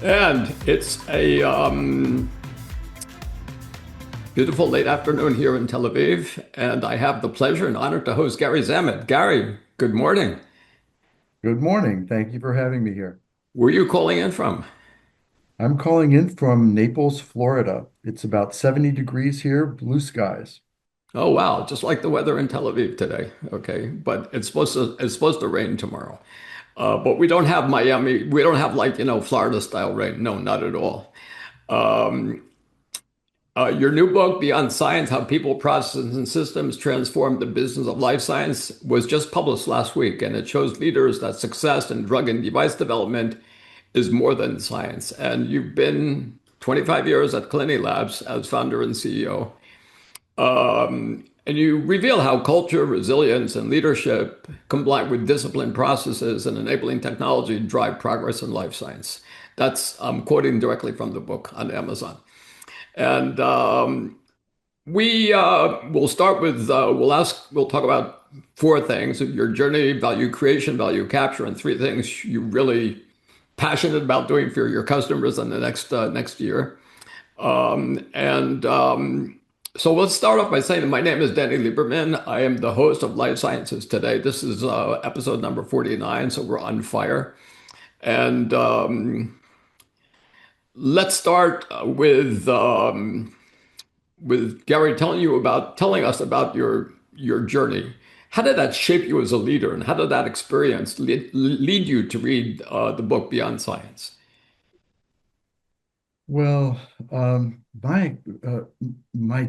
And it's a beautiful late afternoon here in Tel Aviv, and I have the pleasure and honor to host Gary Zammit. Gary, good morning. Good morning. Thank you for having me here. Where are you calling in from? I'm calling in from Naples, Florida. It's about 70 degrees here, blue skies. Oh wow, just like the weather in Tel Aviv today. Okay, but it's supposed to rain tomorrow. But we don't have Miami. We don't have like Florida style rain. No, not at all. Um, your new book, Beyond Science: How People, Processes, and Systems Transform the Business of Life Science, was just published last week, and it shows leaders that success in drug and device development is more than science. And you've been 25 years at Clinilabs as founder and CEO. And you reveal how culture, resilience, and leadership combine with disciplined processes and enabling technology to drive progress in life science. I'm quoting directly from the book on Amazon. And we will start with we'll talk about four things: your journey, value creation, value capture, and three things you're really passionate about doing for your customers in the next year. And So let's start off by saying that my name is Danny Lieberman. I am the host of Life Sciences Today. This is episode number 49, so we're on fire. And Let's start with Gary telling us about your journey. How did that shape you as a leader, and how did that experience lead you to read the book Beyond Science? Well, my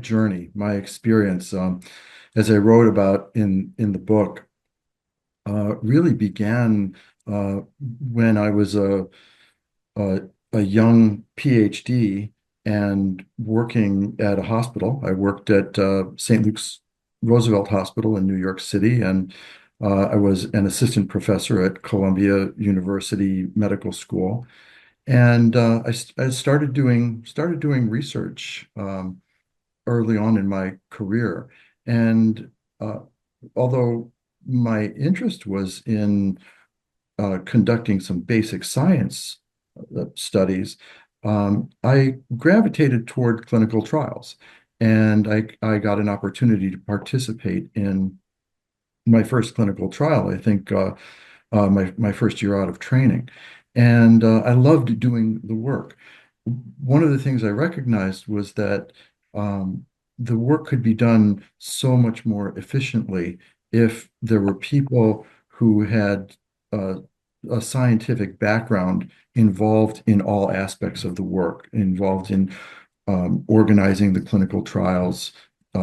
journey, my experience, as I wrote about in the book, really began when I was a a young PhD and working at a hospital. I worked at St. Luke's Roosevelt Hospital in New York City, and I was an assistant professor at Columbia University Medical School. And I started doing research early on in my career. And although my interest was in conducting some basic science studies, I gravitated toward clinical trials. And I got an opportunity to participate in my first clinical trial, I think my first year out of training. And I loved doing the work. One of the things I recognized was that the work could be done so much more efficiently if there were people who had uh, a scientific background involved in all aspects of the work, involved in organizing the clinical trials,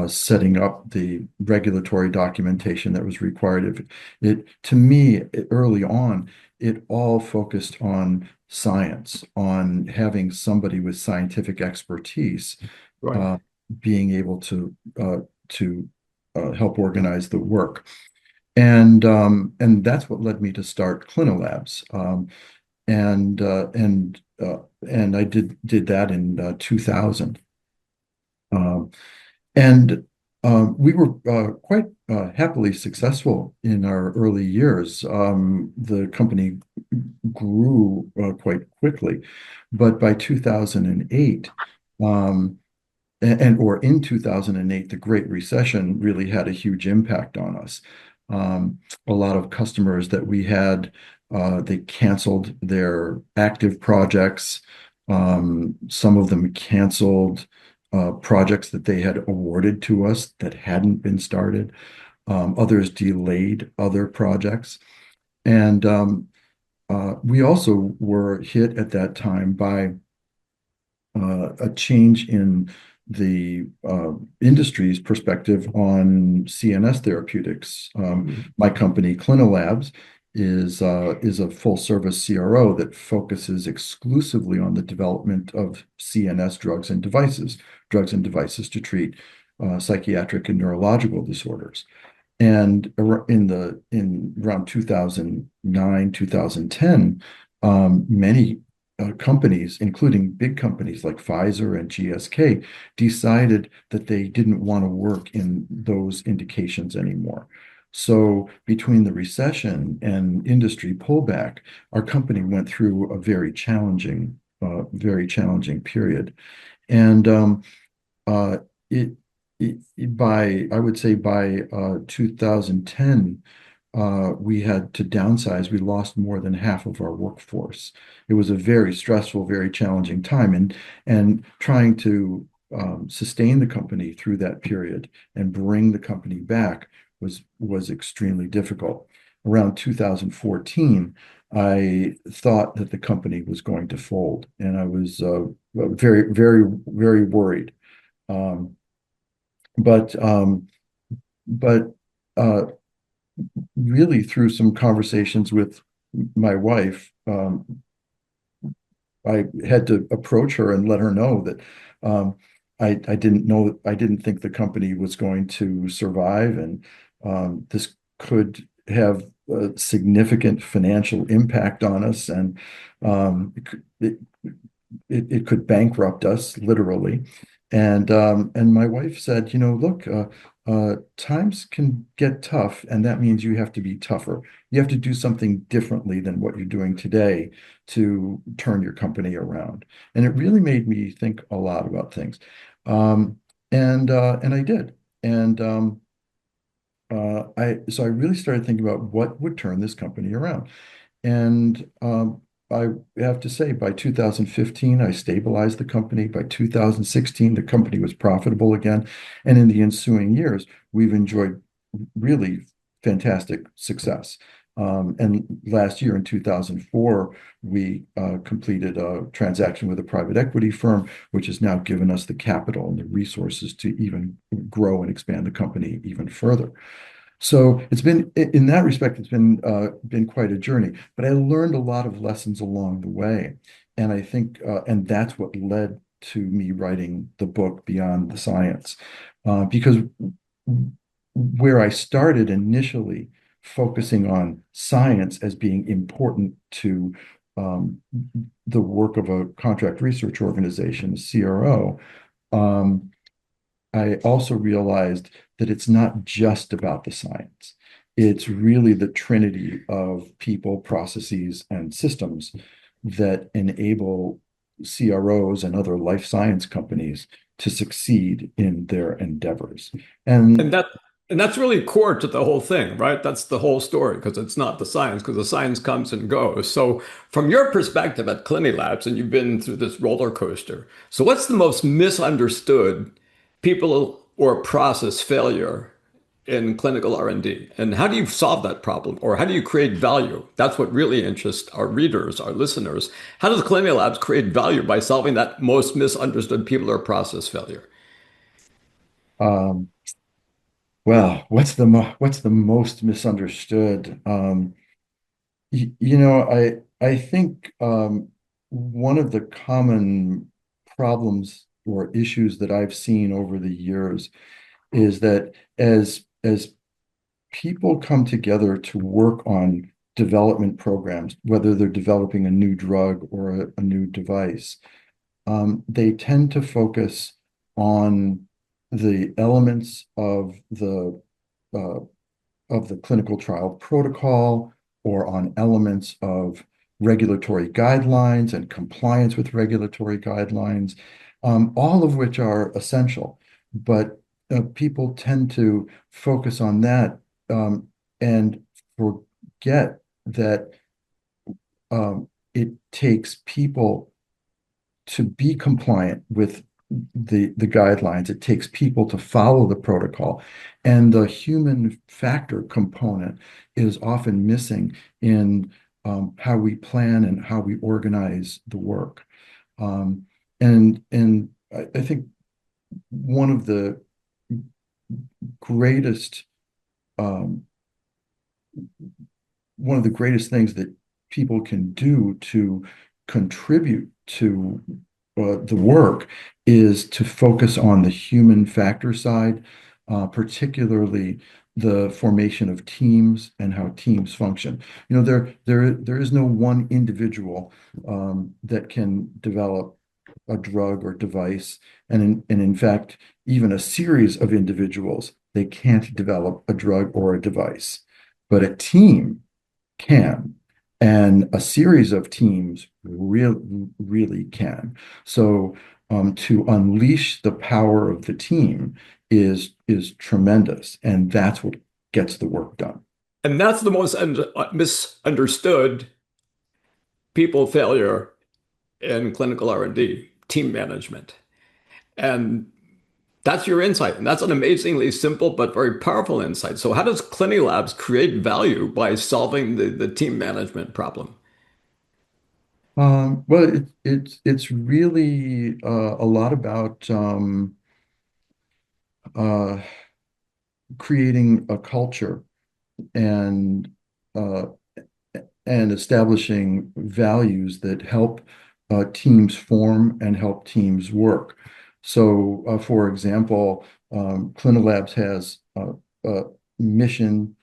setting up the regulatory documentation that was required. To me, early on, it all focused on science, on having somebody with scientific expertise Right. uh, being able to help organize the work. And that's what led me to start Clinilabs. And uh, and and I did that in 2000. Um, and We were quite happily successful in our early years. The company grew quite quickly, but by 2008, um, or in 2008, the Great Recession really had a huge impact on us. A lot of customers that we had, they canceled their active projects. Some of them canceled projects that they had awarded to us that hadn't been started. Others delayed other projects. And We also were hit at that time by a change in the industry's perspective on CNS therapeutics. Mhm. My company, Clinilabs, is a full service CRO that focuses exclusively on the development of CNS drugs and devices to treat psychiatric and neurological disorders. And in around 2009, 2010, many companies, including big companies like Pfizer and GSK, decided that they didn't want to work in those indications anymore. So between the recession and industry pullback, our company went through a very challenging very challenging period. And uh, it, I would say by 2010, we had to downsize. We lost more than half of our workforce. It was a very stressful, very challenging time, and trying to sustain the company through that period and bring the company back was extremely difficult. Around 2014, I thought that the company was going to fold, and I was very, very, very worried. Um, but um, but uh, really, through some conversations with my wife, I had to approach her and let her know that I didn't think the company was going to survive, and this could have a significant financial impact on us, and it could bankrupt us literally. And my wife said, look, times can get tough, and that means you have to be tougher. You have to do something differently than what you're doing today to turn your company around. And it really made me think a lot about things. Um, and I did. And I really started thinking about what would turn this company around. And I have to say, by 2015, I stabilized the company. By 2016, the company was profitable again. And in the ensuing years, we've enjoyed really fantastic success. And last year in 2004, we completed a transaction with a private equity firm, which has now given us the capital and the resources to even grow and expand the company even further. So it's been, in that respect, it's been quite a journey. But I learned a lot of lessons along the way, and I think, and that's what led to me writing the book Beyond the Science, because where I started initially, focusing on science as being important to um, the work of a contract research organization, a CRO. Um, I also realized that it's not just about the science. It's really the trinity of people, processes, and systems that enable CROs and other life science companies to succeed in their endeavors. And And that and that's really core to the whole thing, right? That's the whole story because it's not the science, because the science comes and goes. So from your perspective at Clinilabs, and you've been through this roller coaster, so what's the most misunderstood people or process failure in clinical R&D? And how do you solve that problem? Or how do you create value? That's what really interests our readers, our listeners. How does Clinilabs create value by solving that most misunderstood people or process failure? um, what's the most misunderstood? I think one of the common problems or issues that I've seen over the years is that as people come together to work on development programs, whether they're developing a new drug or a new device, they tend to focus on the elements uh, of the clinical trial protocol or on elements of regulatory guidelines and compliance with regulatory guidelines, all of which are essential. But people tend to focus on that and forget that it takes people to be compliant with the guidelines. It takes people to follow the protocol. And the human factor component is often missing in how we plan and how we organize the work. Um, and I think one of the greatest um, one of the greatest things that people can do to contribute to the work is to focus on the human factor side, particularly the formation of teams and how teams function. There is no one individual that can develop a drug or device, and in fact, even a series of individuals, they can't develop a drug or a device, but a team can. And a series of teams really can. So to unleash the power of the team is tremendous, and that's what gets the work done. And that's the most misunderstood people failure in clinical R&D, team management. And that's your insight. And that's an amazingly simple but very powerful insight. So how does Clinilabs create value by solving the team management problem? Well, it's really a lot about uh, creating a culture and uh, and establishing values that help teams form and help teams work. So, for example, Clinilabs has a mission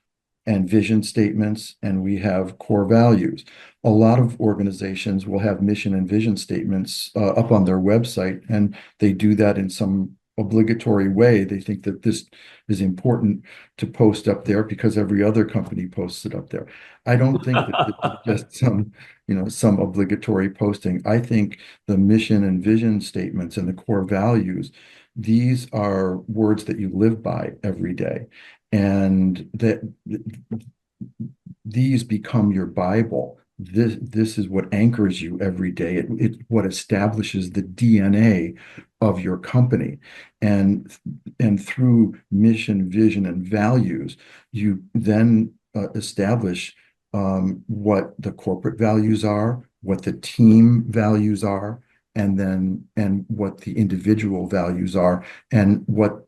and vision statements, and we have core values. A lot of organizations will have mission and vision statements up on their website, and they do that in some obligatory way. They think that this is important to post up there because every other company posts it up there. I don't think that this is just some obligatory posting. I think the mission and vision statements and the core values, these are words that you live by every day. And that these become your Bible. This is what anchors you every day. It what establishes the DNA of your company. And and through mission, vision, and values, you then establish what the corporate values are, what the team values are, and what the individual values are, and what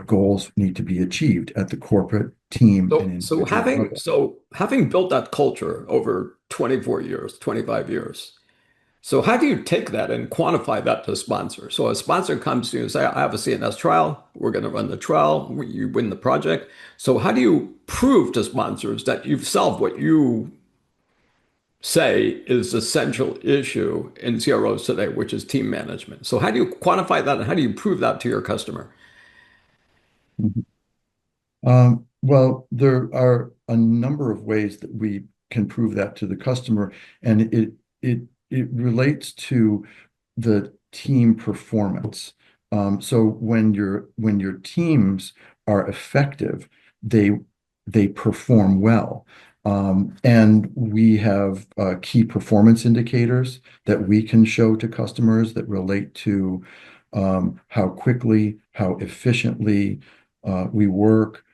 goals need to be achieved at the corporate, team, and So individual level. having built that culture over 24 years, 25 years, so how do you take that and quantify that to sponsor? So a sponsor comes to you and say, I have a CNS trial, we're going to run the trial, you win the project. So how do you prove to sponsors that you've solved what you say is the central issue in CROs today, which is team management? So how do you quantify that and how do you prove that to your customer? Mhm. Well, there are a number of ways that we can prove that to the customer, and it relates to the team performance. So when your teams are effective, they they perform well. And we have key performance indicators that we can show to customers that relate to how quickly, how efficiently we work,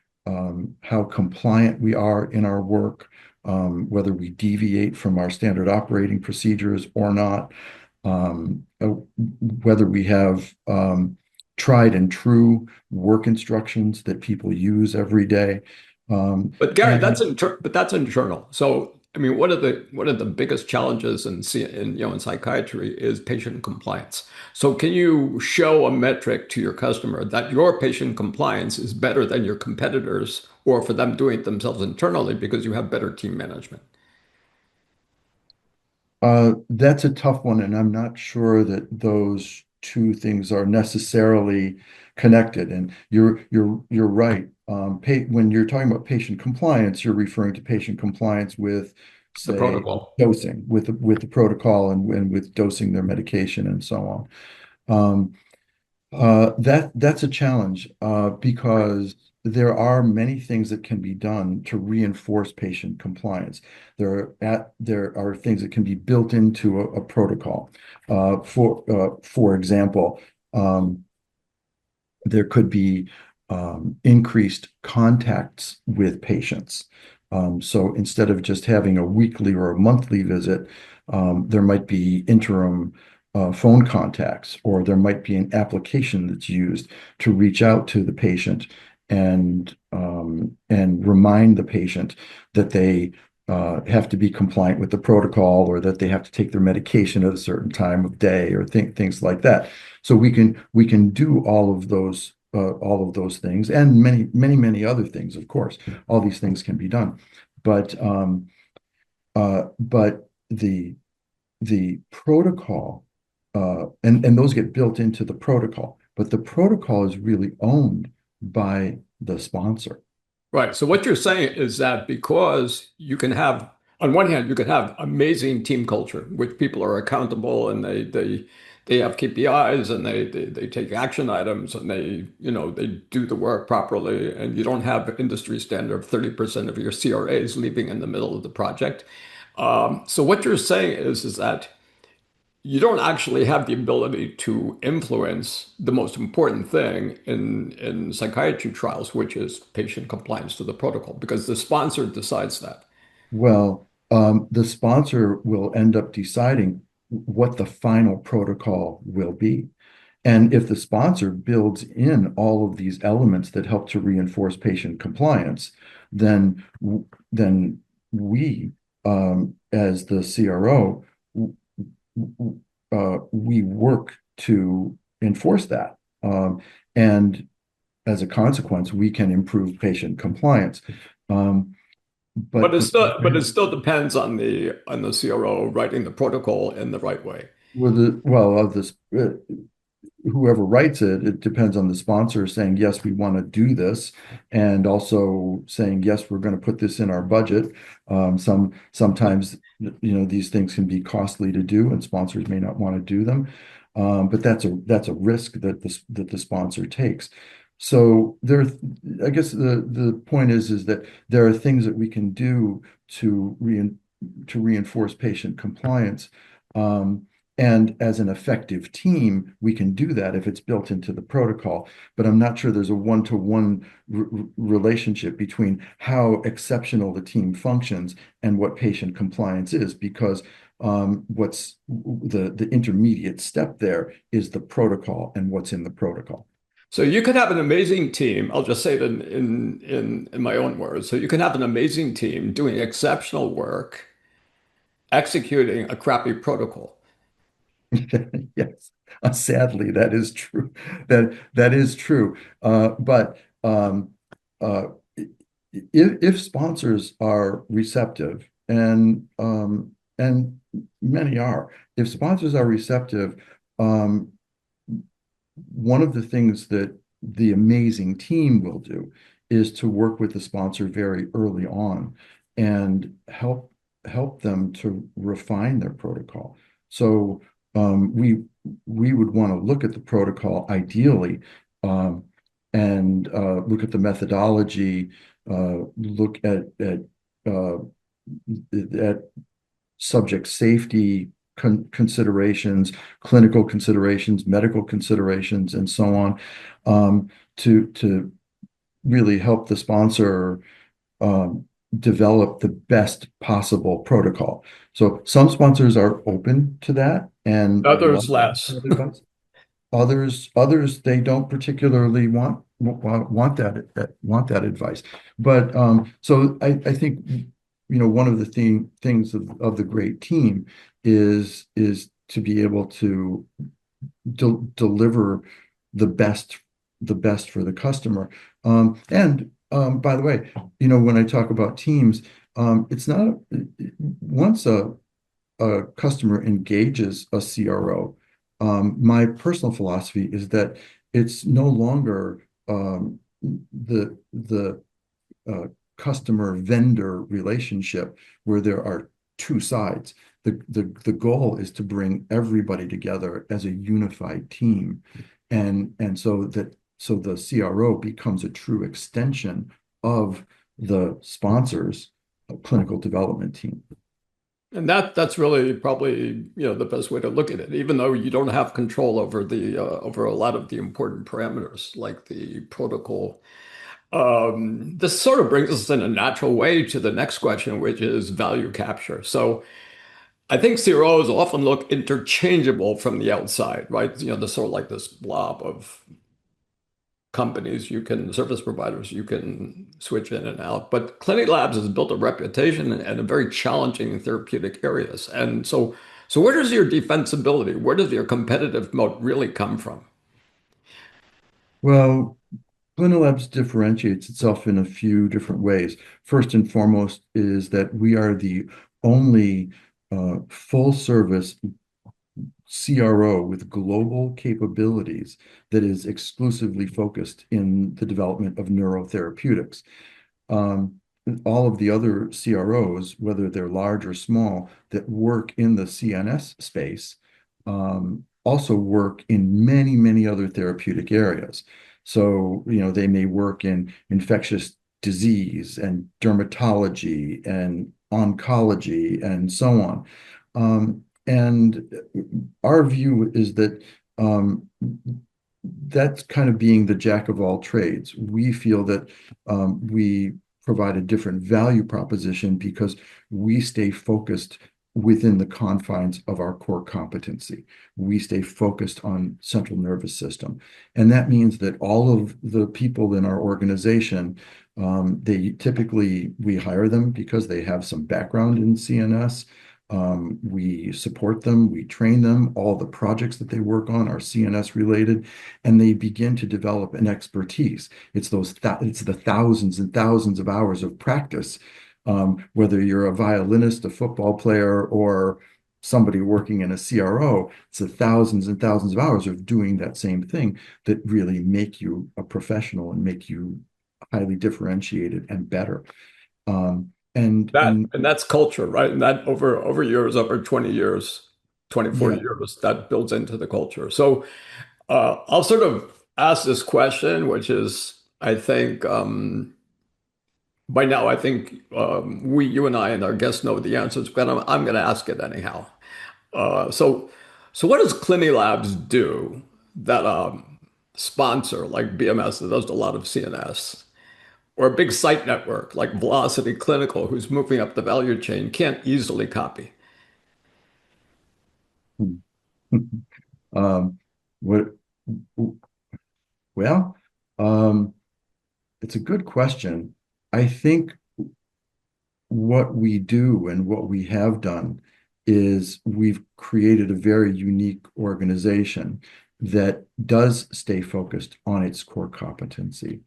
how compliant we are in our work, whether we deviate from our standard operating procedures or not, whether we have tried and true work instructions that people use every day. Um, But Gary, and that's internal. So I mean, one of the biggest challenges in psychiatry is patient compliance. So can you show a metric to your customer that your patient compliance is better than your competitors, or for them doing it themselves internally because you have better team management? That's a tough one, and I'm not sure that those two things are necessarily connected. And you're right. When you're talking about patient compliance, you're referring to patient compliance with, The say, protocol. dosing, with the protocol and with dosing their medication and so on. That's a challenge because there are many things that can be done to reinforce patient compliance. There are things that can be built into a protocol. For example, there could be increased contacts with patients. So instead of just having a weekly or a monthly visit, there might be interim phone contacts, or there might be an application that's used to reach out to the patient and remind the patient that they have to be compliant with the protocol, or that they have to take their medication at a certain time of day, or things like that. So we can do all of those things, and many other things, of course. All these things can be done, but the protocol, and those get built into the protocol, but the protocol is really owned by the sponsor. Right. So what you're saying is that because you can have On one hand, you could have amazing team culture, which people are accountable and they have KPIs and they take action items and they do the work properly. And you don't have industry standard of 30% of your CRAs leaving in the middle of the project. So what you're saying is that you don't actually have the ability to influence the most important thing in psychiatry trials, which is patient compliance to the protocol, because the sponsor decides that. Well, the sponsor will end up deciding what the final protocol will be. And if the sponsor builds in all of these elements that help to reinforce patient compliance, then then we, as the CRO, we work to enforce that. And as a consequence, we can improve patient compliance. Um, But but it still depends on the CRO writing the protocol in the right way. of this, whoever writes it, it depends on the sponsor saying, yes, we want to do this, and also saying, yes, we're going to put this in our budget. Sometimes, these things can be costly to do, and sponsors may not want to do them. But that's a risk that the sponsor takes. So I guess the point is that there are things that we can do to reinforce patient compliance. Um, and as an effective team, we can do that if it's built into the protocol. But I'm not sure there's a one-to-one relationship between how exceptional the team functions and what patient compliance is, because what's the intermediate step there is the protocol and what's in the protocol. So you could have an amazing team. I'll just say it in my own words. So you can have an amazing team doing exceptional work, executing a crappy protocol. Yes, sadly, that is true. That is true. But uh, if sponsors are receptive, and many are, if sponsors are receptive, um, one of the things that the amazing team will do is to work with the sponsor very early on and help them to refine their protocol. So we would want to look at the protocol ideally, um, and look at the methodology, look uh, at subject safety considerations, clinical considerations, medical considerations, and so on, to really help the sponsor um, develop the best possible protocol. So some sponsors are open to that and love Others less. that advice. Others, they don't particularly want that advice. But so I think one of the things of the great team is to be able to deliver the best for the customer. And by the way, when I talk about teams, it's not once a customer engages a CRO, my personal philosophy is that it's no longer the customer vendor relationship where there are two sides. The goal is to bring everybody together as a unified team, and so the CRO becomes a true extension of the sponsor's clinical development team. And that's really probably, the best way to look at it, even though you don't have control over the over a lot of the important parameters like the protocol. This sort of brings us in a natural way to the next question, which is value capture. So I think CROs often look interchangeable from the outside, right? They're sort of like this blob of companies service providers you can switch in and out. But Clinilabs has built a reputation and a very challenging therapeutic areas. And so where does your defensibility, where does your competitive moat really come from? Well, Clinilabs differentiates itself in a few different ways. First and foremost is that we are the only full service CRO with global capabilities that is exclusively focused in the development of neurotherapeutics. Um, all of the other CROs, whether they're large or small, that work in the CNS space, also work in many, many other therapeutic areas. So, they may work in infectious disease and dermatology and oncology and so on. And our view is that that's kind of being the jack of all trades. We feel that we provide a different value proposition because we stay focused within the confines of our core competency. We stay focused on central nervous system. And that means that all of the people in our organization, they typically, we hire them because they have some background in CNS. We support them, we train them. All the projects that they work on are CNS related, and they begin to develop an expertise. It's the thousands and thousands of hours of practice, whether you're a violinist, a football player, or somebody working in a CRO. It's the thousands and thousands of hours of doing that same thing that really make you a professional and make you highly differentiated and better. And And that's culture, right? And that over years, over 20 years, 24 yeah. years, that builds into the culture. So I'll sort of ask this question, which is, I think by now, I think you and I and our guests know the answers, but I'm going to ask it anyhow. So what does Clinilabs do that sponsor like BMS that does a lot of CNS or a big site network like Velocity Clinical, who's moving up the value chain, can't easily copy? Um, what, well, um, it's a good question. I think what we do and what we have done is we've created a very unique organization that does stay focused on its core competency.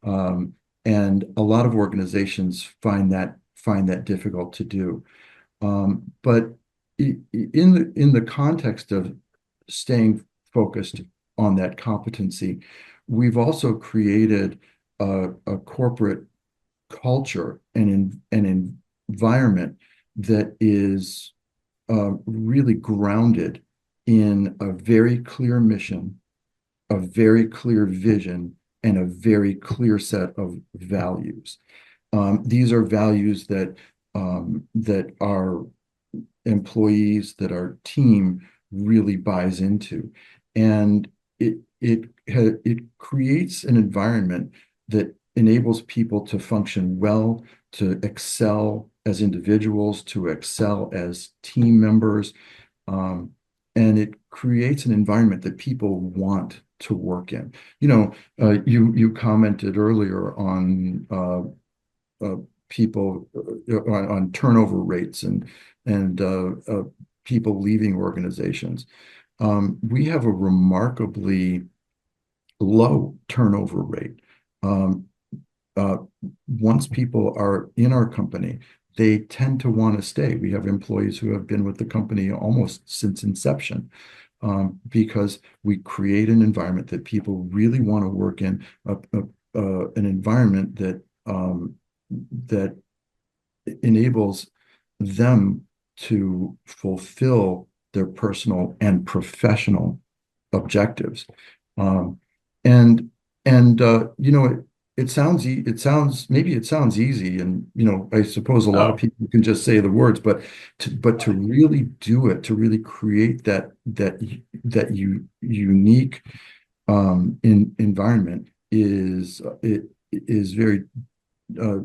Um, and a lot of organizations find that difficult to do. But in the context of staying focused on that competency, we've also created a corporate culture and an environment that is really grounded in a very clear mission, a very clear vision, and a very clear set of values. These are values that our employees, that our team really buys into, and it creates an environment that enables people to function well, to excel as individuals, to excel as team members, and it creates an environment that people want to work in. You commented earlier on uh, people on turnover rates and people leaving organizations. We have a remarkably low turnover rate. Um, uh, Once people are in our company, they tend to want to stay. We have employees who have been with the company almost since inception, because we create an environment that people really want to work in, an environment that enables them to fulfill their personal and professional objectives. Um, and it sounds easy, and I suppose a lot of Oh, people can just say the words, but to really do it, to really create that unique environment is very uh,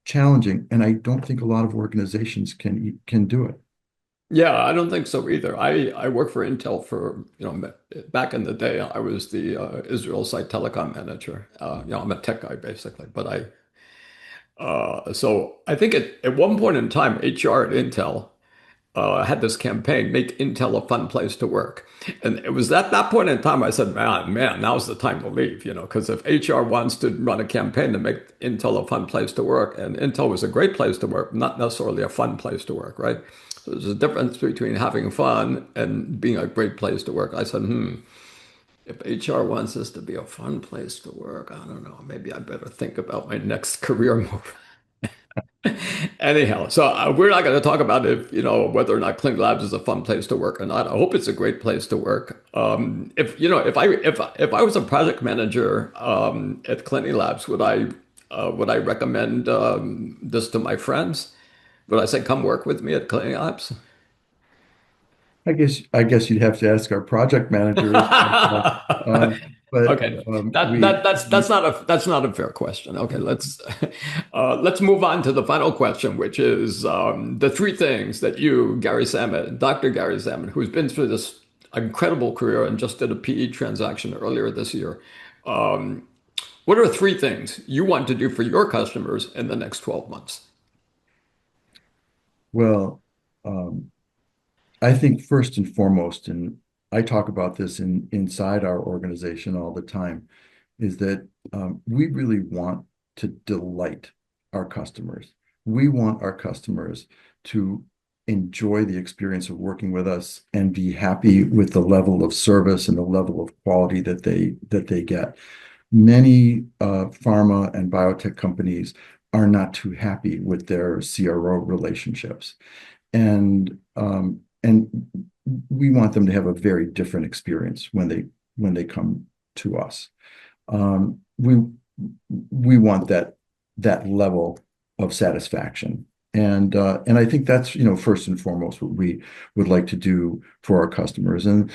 challenging, and I don't think a lot of organizations can do it. yeah, I don't think so either. I worked for Intel for, back in the day, I was the Israel site telecom manager. I'm a tech guy basically, but so I think at one point in time, HR at Intel had this campaign, make Intel a fun place to work. And it was at that point in time I said, man, now's the time to leave, because if HR wants to run a campaign to make Intel a fun place to work, and Intel was a great place to work, not necessarily a fun place to work, right? So there's a difference between having fun and being a great place to work. I said, if HR wants this to be a fun place to work, I don't know, maybe I better think about my next career move. Anyhow, so we're not going to talk about if, whether or not Clinilabs is a fun place to work or not. I hope it's a great place to work. If I was a project manager at Clinilabs, would I recommend this to my friends? Would I say come work with me at Clinilabs? I guess you'd have to ask our project managers, but Okay, that we, that that's we that's not a fair question. Okay, let's move on to the final question, which is the three things that you, Gary Zammit, Dr. Gary Zammit, who's been through this incredible career and just did a PE transaction earlier this year. What are three things you want to do for your customers in the next 12 months? well, um, I think first and foremost, and I talk about this inside our organization all the time, is that we really want to delight our customers. We want our customers to enjoy the experience of working with us and be happy with the level of service and the level of quality that they get. Many pharma and biotech companies are not too happy with their CRO relationships, and we want them to have a very different experience when they come to us. We want that level of satisfaction. And I think that's, first and foremost what we would like to do for our customers. And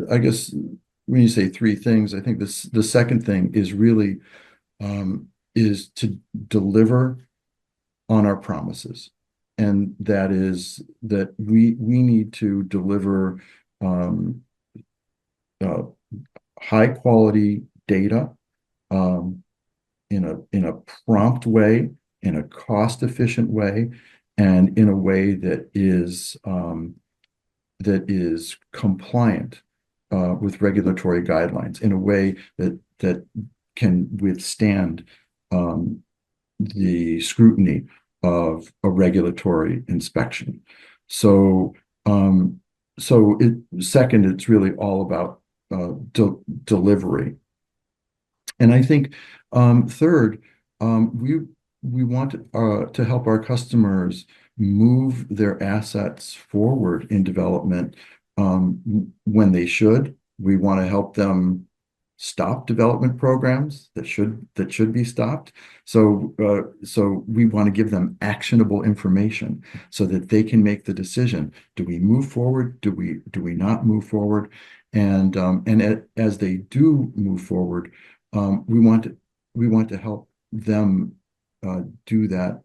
I guess when you say three things, I think the second thing is really is to deliver on our promises. And that is that we need to deliver um, uh, high quality data um, in a prompt way, in a cost efficient way, and in a way that is compliant with regulatory guidelines, in a way that can withstand um, the scrutiny of a regulatory inspection. So, um, second, it's really all about delivery. And I think third, we want to help our customers move their assets forward in development when they should. We want to help them stop development programs that should be stopped. So we want to give them actionable information so that they can make the decision. Do we move forward? Do we not move forward? And as they do move forward, we want to help them do that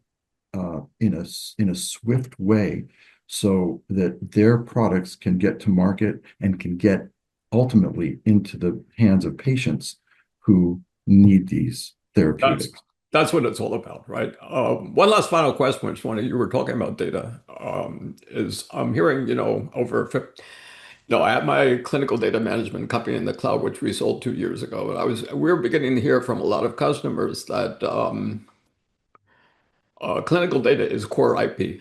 in a swift way so that their products can get to market and can get ultimately into the hands of patients who need these That's therapeutics. that's what it's all about, right? One last final question, which one of you were talking about data, is I'm hearing, no, I have my clinical data management company in the cloud, which we sold 2 years ago. And we're beginning to hear from a lot of customers that clinical data is core IP.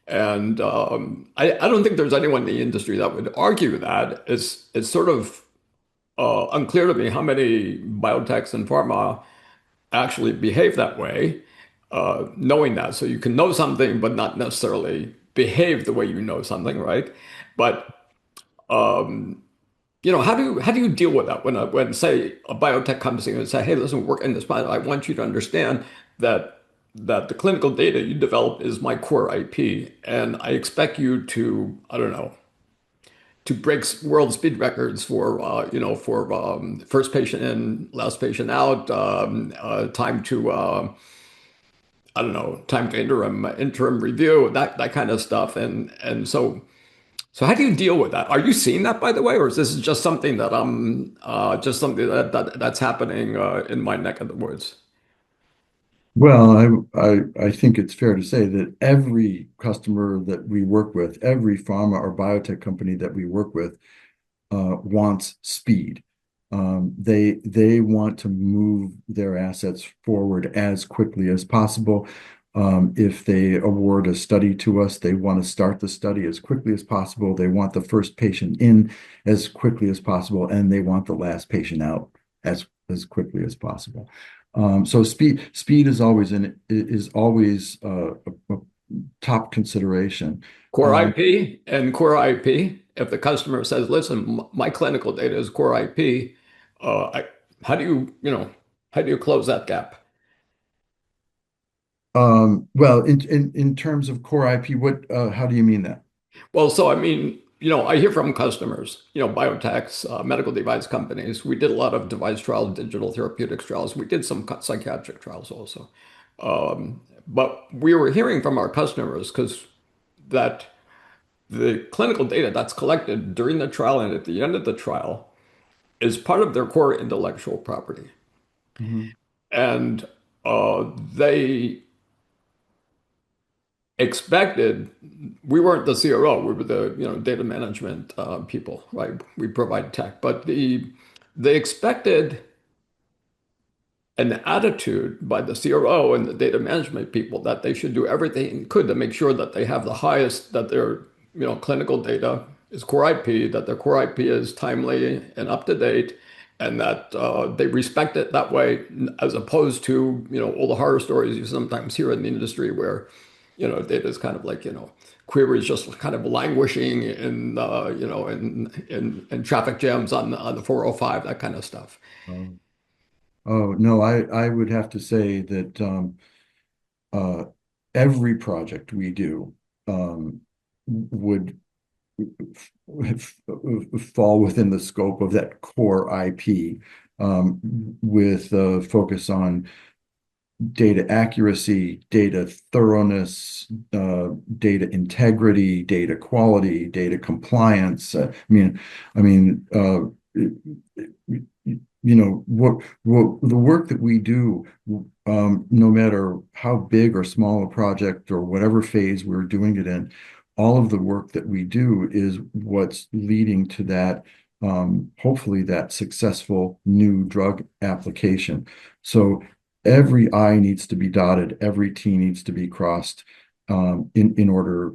And I don't think there's anyone in the industry that would argue that. It's sort of unclear to me how many biotechs and pharma actually behave that way, knowing that. So you can know something, but not necessarily behave the way you know something, right? But how do you deal with that when say a biotech comes in and say, hey, listen, we're working in this pilot. I want you to understand that the clinical data you develop is my core IP, and I expect you to, I don't know, to break world speed records for first patient in, last patient out, time to I don't know, time to interim review, that kind of stuff, and so how do you deal with that? Are you seeing that, by the way, or is this just something that's happening in my neck of the woods? Well, I think it's fair to say that every customer that we work with, every pharma or biotech company that we work with, wants speed. They want to move their assets forward as quickly as possible. If they award a study to us, they want to start the study as quickly as possible. They want the first patient in as quickly as possible, and they want the last patient out as quickly as possible. So speed is always a top consideration. Core Um, IP and core IP. If the customer says, "Listen, my clinical data is core IP," uh, I, how do how do you close that gap? well, in terms of core IP, what how do you mean that? Well, so I mean, I hear from customers, biotechs, medical device companies. We did a lot of device trials, digital therapeutics trials. We did some psychiatric trials also. But we were hearing from our customers because that the clinical data that's collected during the trial and at the end of the trial is part of their core intellectual property. Mhm. And they expected we weren't the CRO, we were the data management people, right? We provide tech, but they expected an attitude by the CRO and the data management people that they should do everything they could to make sure that they have the highest, that their clinical data is core IP, that their core IP is timely and up to date, and that they respect it that way, as opposed to all the horror stories you sometimes hear in the industry where data is kind of like queries just kind of languishing in in traffic jams on the 405, that kind of stuff. Oh, oh no, I would have to say that uh, every project we do would fall within the scope of that core IP, with a focus on data accuracy, data thoroughness, data integrity, data quality, data compliance. What the work that we do, no matter how big or small a project or whatever phase we're doing it in, all of the work that we do is what's leading to that, hopefully that successful new drug application. So every I needs to be dotted, every T needs to be crossed, in order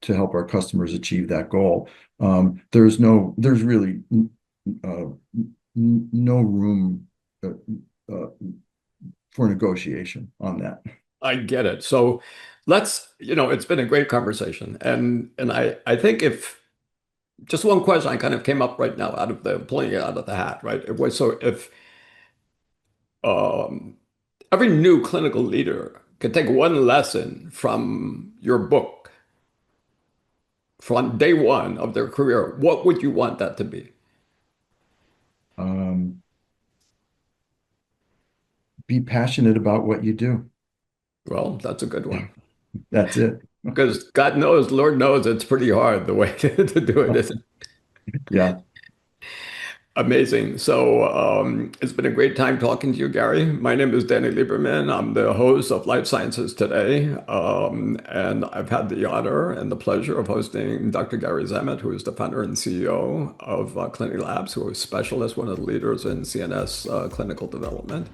to help our customers achieve that goal. There's really uh, no room uh, uh, for negotiation on that. I get it. So it's been a great conversation. And I think if just one question I kind of came up right now out of the pulling it out of the hat, right? It was so if um, every new clinical leader could take one lesson from your book from day one of their career, what would you want that to be? Um, be passionate about what you do. Well, that's a good one. That's it. Because God knows, Lord knows, it's pretty hard the way to do it, isn't it? Yeah. Amazing. So it's been a great time talking to you, Gary. My name is Danny Lieberman. I'm the host of Life Sciences Today. And I've had the honor and the pleasure of hosting Dr. Gary Zammit, who is the founder and CEO of Clinilabs, who is a specialist, one of the leaders in CNS clinical development.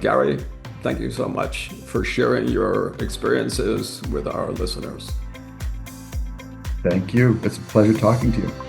Gary, thank you so much for sharing your experiences with our listeners. Thank you. It's a pleasure talking to you.